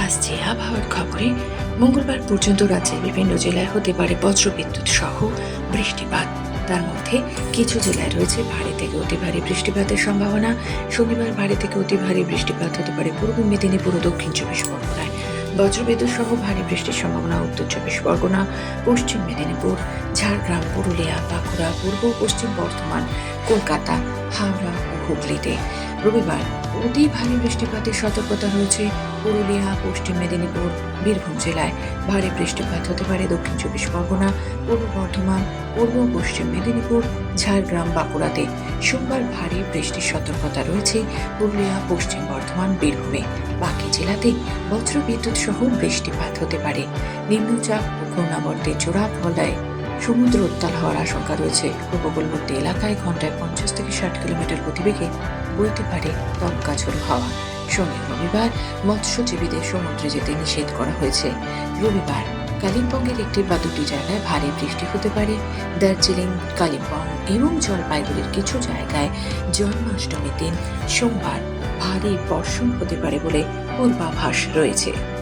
আসছে আবহাওয়ার খবরে। মঙ্গলবার পর্যন্ত রাজ্যের বিভিন্ন জেলায় হতে পারে বজ্রবিদ্যুৎ সহ বৃষ্টিপাত। তার মধ্যে কিছু জেলায় রয়েছে ভারী থেকে অতি ভারী বৃষ্টিপাতের সম্ভাবনা। শনিবার ভারী থেকে অতি ভারী বৃষ্টিপাত হতে পারে পূর্ব মেদিনীপুর ও দক্ষিণ চব্বিশ পরগনায়। বজ্রবিদ্যুৎ সহ ভারী বৃষ্টির সম্ভাবনা উত্তর চব্বিশ পরগনা, পশ্চিম মেদিনীপুর, ঝাড়গ্রাম, পুরুলিয়া, বাঁকুড়া, পূর্ব পশ্চিম বর্ধমান, কলকাতা, হাওড়া ও হুগলিতে। রবিবার অতি ভারী বৃষ্টিপাতের সতর্কতা রয়েছে পুরুলিয়া, পশ্চিম মেদিনীপুর, বীরভূম জেলায়। ভারী বৃষ্টিপাত হতে পারে দক্ষিণ চব্বিশ পরগনা, পূর্ব বর্ধমান, পূর্ব পশ্চিম মেদিনীপুর, ঝাড়গ্রাম, বাঁকুড়াতে। সোমবার ভারী বৃষ্টির সতর্কতা রয়েছে পুরুলিয়া, পশ্চিম বর্ধমান, বীরভূমে। বাকি জেলাতে বজ্রবিদ্যুৎ সহ বৃষ্টিপাত হতে পারে। নিম্নচাপ ও ঘূর্ণাবর্তের জোড়া ফলায় সমুদ্র উত্তাল হওয়ার আশঙ্কা রয়েছে। উপকূলবর্তী এলাকায় ঘন্টায় 50 থেকে 60 কিলোমিটার গতিবেগে বইতে পারে দমকা ঝোড়ো হাওয়া। শনি রবিবার মৎস্যজীবীদের সমুদ্রে যেতে নিষেধ করা হয়েছে। রবিবার কালিম্পংয়ের একটি বা দুটি জায়গায় ভারী বৃষ্টি হতে পারে। দার্জিলিং, কালিম্পং এবং জলপাইগুড়ির কিছু জায়গায় জন্মাষ্টমীর দিন সোমবার ভারী বর্ষণ হতে পারে বলে পূর্বাভাস রয়েছে।